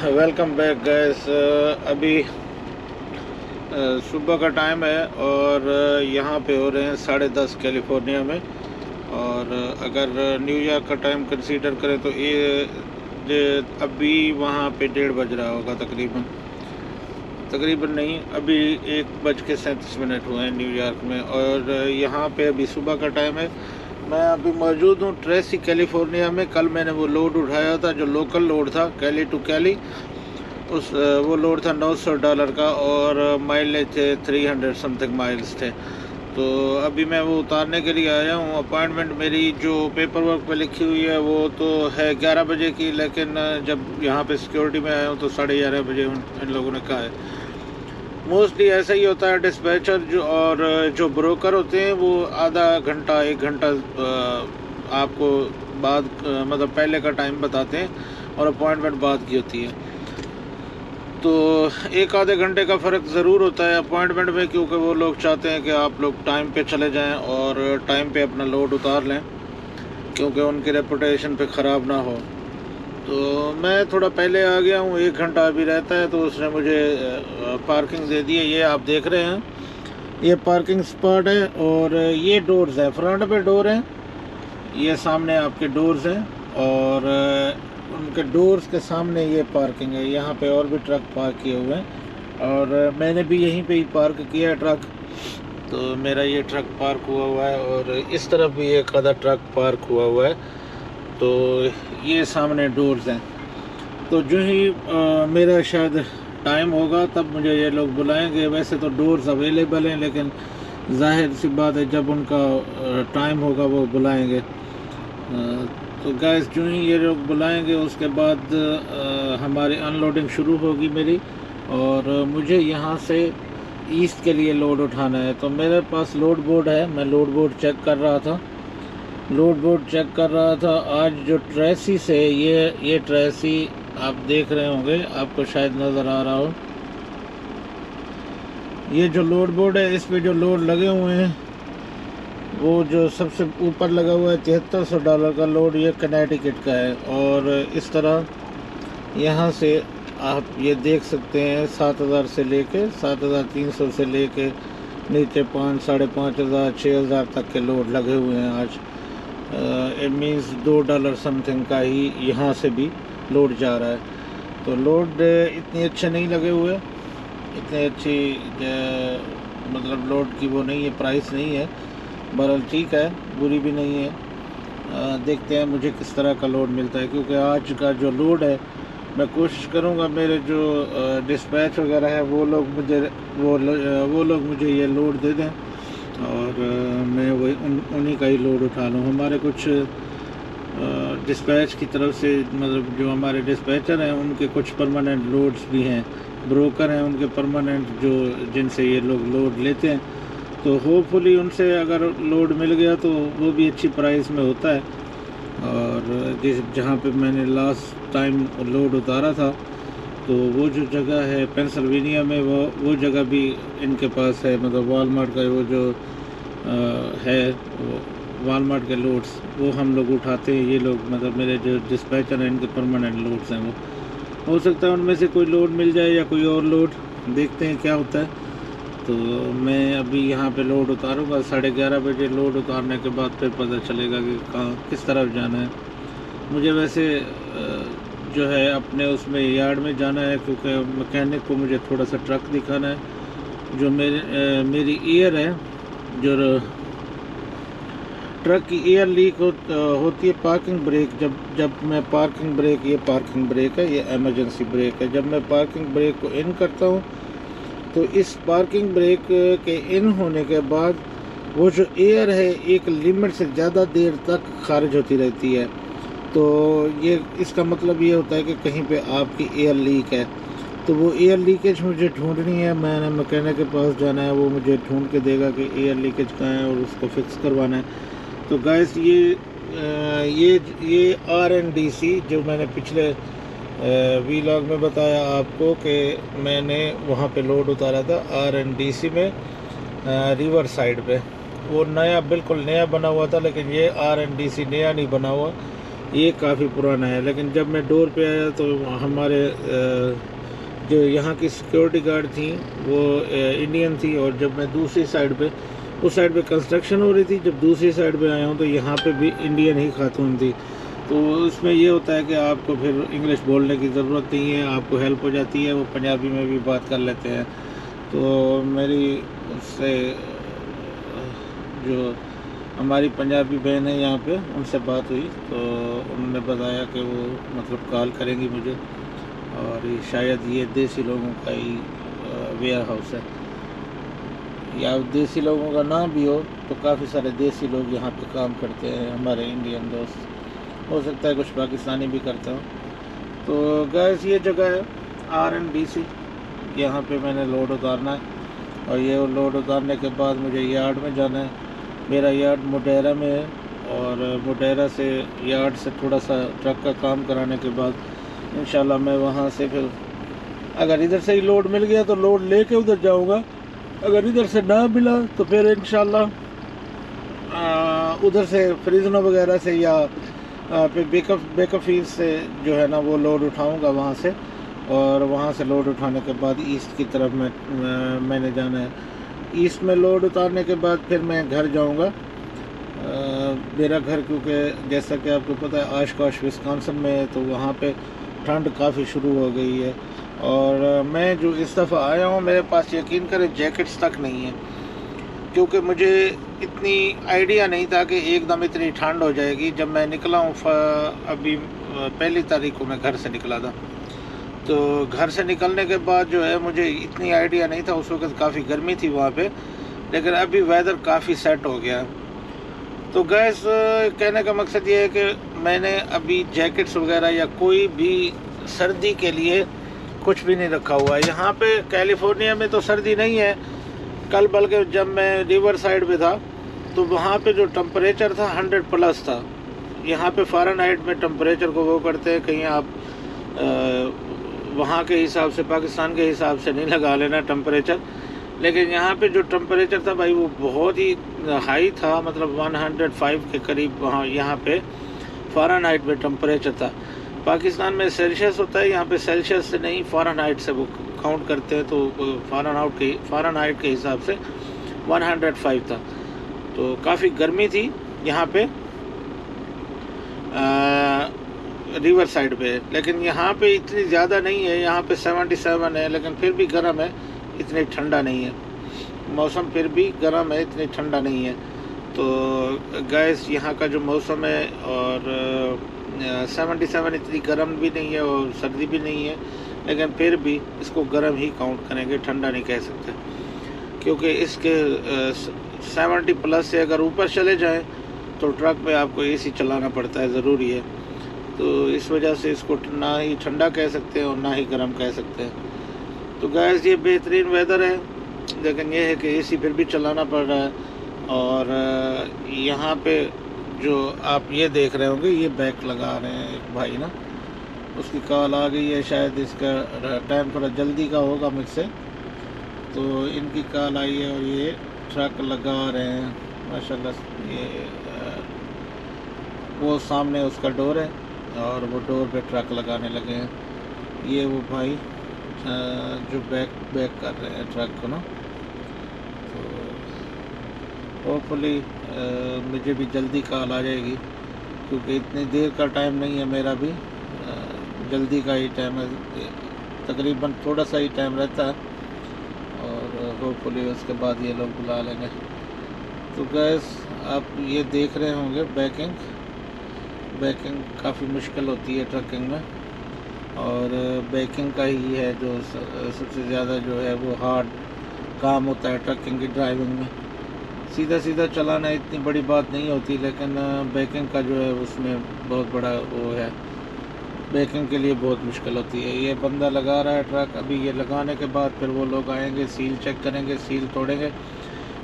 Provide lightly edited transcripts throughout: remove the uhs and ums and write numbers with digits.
Welcome back gas. अभी सुबह का टाइम है और यहाँ पे हो रहे हैं 10:30 कैलिफोर्निया में। और अगर न्यूयॉर्क का टाइम कंसीडर करें तो ये अभी वहाँ पे 1:30 बज रहा होगा तकरीबन नहीं, अभी 1:37 हुए हैं न्यूयॉर्क में। और यहाँ पे अभी सुबह का टाइम है। मैं अभी मौजूद हूँ ट्रेसी कैलिफोर्निया में। कल मैंने वो लोड उठाया था जो लोकल लोड था, कैली टू कैली। वो लोड था $900 का और माइलेज थे 300 समथिंग माइल्स थे। तो अभी मैं वो उतारने के लिए आया हूँ। अपॉइंटमेंट मेरी जो पेपर वर्क पे लिखी हुई है वो तो है 11 बजे की, लेकिन जब यहाँ पे सिक्योरिटी में आया हूँ तो 11:30 बजे इन लोगों ने कहा है। मोस्टली ऐसा ही होता है। डिस्पैचर जो ब्रोकर होते हैं वो आधा घंटा 1 घंटा आपको बाद मतलब पहले का टाइम बताते हैं और अपॉइंटमेंट बाद की होती है। तो 1 आधे घंटे का फ़र्क ज़रूर होता है अपॉइंटमेंट में, क्योंकि वो लोग चाहते हैं कि आप लोग टाइम पे चले जाएं और टाइम पे अपना लोड उतार लें, क्योंकि उनकी रेपुटेशन पे ख़राब ना हो। तो मैं थोड़ा पहले आ गया हूँ, 1 घंटा अभी रहता है। तो उसने मुझे पार्किंग दे दी है। ये आप देख रहे हैं, ये पार्किंग स्पॉट है और ये डोर्स हैं, फ्रंट पे डोर हैं, ये सामने आपके डोर्स हैं और उनके डोर्स के सामने ये पार्किंग है। यहाँ पे और भी ट्रक पार्क किए हुए हैं और मैंने भी यहीं पे ही पार्क किया है ट्रक। तो मेरा ये ट्रक पार्क हुआ है और इस तरफ भी एक आधा ट्रक पार्क हुआ है। तो ये सामने डोर्स हैं। तो जो ही मेरा शायद टाइम होगा तब मुझे ये लोग बुलाएंगे। वैसे तो डोर्स अवेलेबल हैं, लेकिन जाहिर सी बात है जब उनका टाइम होगा वो बुलाएंगे। तो गैस जो ही ये लोग बुलाएंगे उसके बाद हमारी अनलोडिंग शुरू होगी मेरी। और मुझे यहाँ से ईस्ट के लिए लोड उठाना है। तो मेरे पास लोड बोर्ड है, मैं लोड बोर्ड चेक कर रहा था। आज जो ट्रेसी से ये ट्रेसी आप देख रहे होंगे, आपको शायद नज़र आ रहा हो, ये जो लोड बोर्ड है इस पे जो लोड लगे हुए हैं वो जो सबसे ऊपर लगा हुआ है $7300 का लोड, ये कनेटिकट का है। और इस तरह यहाँ से आप ये देख सकते हैं 7000 से लेके 7300 से लेके नीचे 5, 5500, 6000 तक के लोड लगे हुए हैं आज। इट मीन्स $2 समथिंग का ही यहाँ से भी लोड जा रहा है। तो लोड इतनी अच्छे नहीं लगे हुए, इतनी अच्छी मतलब लोड की वो नहीं है, प्राइस नहीं है। बहरहाल ठीक है, बुरी भी नहीं है। देखते हैं मुझे किस तरह का लोड मिलता है, क्योंकि आज का जो लोड है मैं कोशिश करूँगा मेरे जो डिस्पैच वगैरह है वो लोग मुझे ये लोड दे दें और मैं वही उन्हीं का ही लोड उठा लूँ। हमारे कुछ डिस्पैच की तरफ से मतलब जो हमारे डिस्पैचर हैं उनके कुछ परमानेंट लोड्स भी हैं, ब्रोकर हैं उनके परमानेंट जो जिनसे ये लोग लोड लेते हैं। तो होपफुली उनसे अगर लोड मिल गया तो वो भी अच्छी प्राइस में होता है। और जहाँ पे मैंने लास्ट टाइम लोड उतारा था तो वो जो जगह है पेंसिल्वेनिया में, वो जगह भी इनके पास है। मतलब वॉलमार्ट का वो जो है वॉलमार्ट के लोड्स वो हम लोग उठाते हैं। ये लोग मतलब मेरे जो डिस्पैचर हैं इनके परमानेंट लोड्स हैं। वो हो सकता है उनमें से कोई लोड मिल जाए या कोई और लोड, देखते हैं क्या होता है। तो मैं अभी यहाँ पे लोड उतारूँगा 11:30 बजे। लोड उतारने के बाद फिर पता चलेगा कि कहाँ किस तरफ जाना है। मुझे वैसे जो है अपने उसमें यार्ड में जाना है, क्योंकि मैकेनिक को मुझे थोड़ा सा ट्रक दिखाना है। जो मेरी एयर है, जो ट्रक की एयर लीक होती है पार्किंग ब्रेक। जब मैं पार्किंग ब्रेक, ये पार्किंग ब्रेक है, ये इमरजेंसी ब्रेक है। जब मैं पार्किंग ब्रेक को इन करता हूँ तो इस पार्किंग ब्रेक के इन होने के बाद वो जो एयर है एक लिमिट से ज़्यादा देर तक खारिज होती रहती है। तो ये इसका मतलब ये होता है कि कहीं पे आपकी एयर लीक है। तो वो एयर लीकेज मुझे ढूंढनी है। मैंने मैकेनिक के पास जाना है, वो मुझे ढूंढ के देगा कि एयर लीकेज कहाँ है और उसको फिक्स करवाना है। तो गैस ये RNDC जो मैंने पिछले वीलॉग में बताया आपको कि मैंने वहाँ पे लोड उतारा था RNDC में रिवर साइड पे। वो नया बिल्कुल नया बना हुआ था, लेकिन ये RNDC नया नहीं बना हुआ, ये काफ़ी पुराना है। लेकिन जब मैं डोर पे आया तो हमारे जो यहाँ की सिक्योरिटी गार्ड थी वो इंडियन थी, और जब मैं दूसरी साइड पे, उस साइड पे कंस्ट्रक्शन हो रही थी, जब दूसरी साइड पे आया हूँ तो यहाँ पे भी इंडियन ही खातून थी। तो उसमें ये होता है कि आपको फिर इंग्लिश बोलने की ज़रूरत नहीं है, आपको हेल्प हो जाती है, वो पंजाबी में भी बात कर लेते हैं। तो मेरी उससे जो हमारी पंजाबी बहन है यहाँ पे, उनसे बात हुई तो उन्होंने बताया कि वो मतलब कॉल करेंगी मुझे, और शायद ये देसी लोगों का ही वेयर हाउस है, या देसी लोगों का ना भी हो तो काफ़ी सारे देसी लोग यहाँ पे काम करते हैं, हमारे इंडियन दोस्त, हो सकता है कुछ पाकिस्तानी भी करते हो। तो गैस ये जगह है RNDC, यहाँ पे मैंने लोड उतारना है, और ये लोड उतारने के बाद मुझे यार्ड में जाना है। मेरा यार्ड मुडेरा में है, और मुडेरा से यार्ड से थोड़ा सा ट्रक का काम कराने के बाद इंशाल्लाह मैं वहाँ से फिर अगर इधर से ही लोड मिल गया तो लोड लेके उधर जाऊँगा, अगर इधर से ना मिला तो फिर इंशाल्लाह उधर से फ्रिजनो वगैरह से या फिर बेकअप फील्ड से जो है ना वो लोड उठाऊँगा वहाँ से, और वहाँ से लोड उठाने के बाद ईस्ट की तरफ मैंने जाना है। ईस्ट में लोड उतारने के बाद फिर मैं घर जाऊँगा। मेरा घर क्योंकि जैसा कि आपको पता है आशकॉश विस्कॉन्सिन में है, तो वहाँ पे ठंड काफ़ी शुरू हो गई है, और मैं जो इस दफ़ा आया हूँ मेरे पास यकीन करें जैकेट्स तक नहीं है, क्योंकि मुझे इतनी आइडिया नहीं था कि एकदम इतनी ठंड हो जाएगी। जब मैं निकला हूँ अभी 1 तारीख को मैं घर से निकला था, तो घर से निकलने के बाद जो है मुझे इतनी आइडिया नहीं था, उस वक्त काफ़ी गर्मी थी वहाँ पे, लेकिन अभी वेदर काफ़ी सेट हो गया। तो गैस कहने का मकसद ये है कि मैंने अभी जैकेट्स वगैरह या कोई भी सर्दी के लिए कुछ भी नहीं रखा हुआ है। यहाँ पे कैलिफोर्निया में तो सर्दी नहीं है। कल बल्कि जब मैं रिवर साइड पे था तो वहाँ पे जो टेम्परेचर था 100+ था। यहाँ पे फ़ारेनहाइट में टेम्परेचर को वो करते हैं, कहीं आप वहाँ के हिसाब से, पाकिस्तान के हिसाब से नहीं लगा लेना टेम्परेचर, लेकिन यहाँ पे जो टेम्परेचर था भाई वो बहुत ही हाई था, मतलब 105 के करीब वहाँ यहाँ पे फ़ारेनहाइट में टेम्परेचर था। पाकिस्तान में सेल्सियस होता है, यहाँ पे सेल्सियस से नहीं फ़ारेनहाइट से वो काउंट करते हैं, तो फ़ारेनहाइट के हिसाब से 105 था। तो काफ़ी गर्मी थी यहाँ पे रिवर साइड पे, लेकिन यहाँ पे इतनी ज़्यादा नहीं है। यहाँ पे 77 है, लेकिन फिर भी गर्म है, इतनी ठंडा नहीं है। मौसम फिर भी गर्म है, इतनी ठंडा नहीं है। तो गैस यहाँ का जो मौसम है, और 77 इतनी गर्म भी नहीं है और सर्दी भी नहीं है, लेकिन फिर भी इसको गर्म ही काउंट करेंगे, ठंडा नहीं कह सकते, क्योंकि इसके 70+ से अगर ऊपर चले जाएं तो ट्रक में आपको AC चलाना पड़ता है, ज़रूरी है। तो इस वजह से इसको ना ही ठंडा कह सकते हैं और ना ही गर्म कह सकते हैं। तो गैस ये बेहतरीन वेदर है, लेकिन ये है कि AC फिर भी चलाना पड़ रहा है। और यहाँ पे जो आप ये देख रहे होंगे, ये बैक लगा रहे हैं एक भाई ना, उसकी कॉल आ गई है, शायद इसका टाइम थोड़ा जल्दी का होगा मुझसे, तो इनकी कॉल आई है और ये ट्रक लगा रहे हैं माशाल्लाह। ये वो सामने उसका डोर है और वो डोर पे ट्रक लगाने लगे हैं। ये वो भाई जो बैक कर रहे हैं ट्रक को ना, तो होपफुली मुझे भी जल्दी कॉल आ जाएगी, क्योंकि इतनी देर का टाइम नहीं है मेरा भी, जल्दी का ही टाइम है, तकरीबन थोड़ा सा ही टाइम रहता है, और होपफुली उसके बाद ये लोग बुला लेंगे। तो गैस आप ये देख रहे होंगे बैकिंग काफ़ी मुश्किल होती है ट्रकिंग में, और बैकिंग का ही है जो सबसे ज़्यादा जो है वो हार्ड काम होता है ट्रकिंग की ड्राइविंग में। सीधा सीधा चलाना इतनी बड़ी बात नहीं होती, लेकिन बैकिंग का जो है उसमें बहुत बड़ा वो है, बैकिंग के लिए बहुत मुश्किल होती है। ये बंदा लगा रहा है ट्रक, अभी ये लगाने के बाद फिर वो लोग आएंगे, सील चेक करेंगे, सील तोड़ेंगे,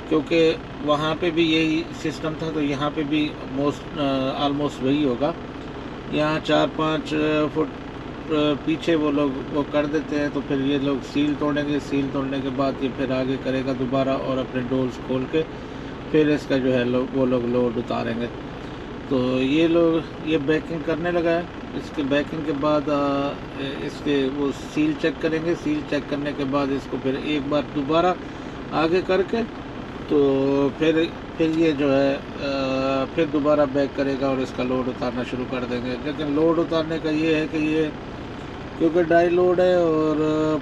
क्योंकि वहाँ पे भी यही सिस्टम था, तो यहाँ पे भी ऑलमोस्ट वही होगा। यहाँ 4-5 फुट पीछे वो लोग वो कर देते हैं, तो फिर ये लोग सील तोड़ेंगे, सील तोड़ने के बाद ये फिर आगे करेगा दोबारा और अपने डोर्स खोल के फिर इसका जो है वो लोग लोड उतारेंगे। तो ये लोग ये बैकिंग करने लगा है। इसके बैकिंग के बाद इसके वो सील चेक करेंगे। सील चेक करने के बाद इसको फिर एक बार दोबारा आगे करके तो फिर ये जो है फिर दोबारा बैक करेगा और इसका लोड उतारना शुरू कर देंगे। लेकिन लोड उतारने का ये है कि ये क्योंकि डाई लोड है और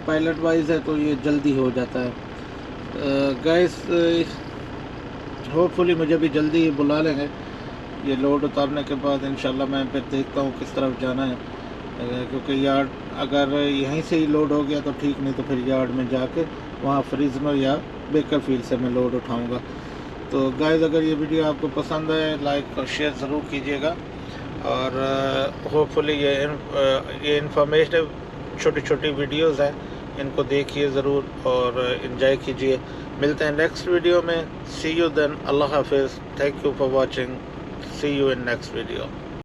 पायलट वाइज है तो ये जल्दी हो जाता है। गाइस होपफुली मुझे भी जल्दी ही बुला लेंगे। ये लोड उतारने के बाद इंशाल्लाह मैं फिर देखता हूँ किस तरफ जाना है, क्योंकि यार्ड अगर यहीं से ही लोड हो गया तो ठीक, नहीं तो फिर यार्ड में जाके वहाँ फ्रिजनर या बेकरफील्ड से मैं लोड उठाऊँगा। तो गाइस अगर ये वीडियो आपको पसंद है लाइक और शेयर ज़रूर कीजिएगा और होपफुली ये इन्फॉर्मेटिव छोटी छोटी वीडियोज़ हैं, इनको देखिए ज़रूर और इन्जॉय कीजिए। मिलते हैं नेक्स्ट वीडियो में। सी यू देन। अल्लाह हाफिज़। Thank you for watching. See you in next video.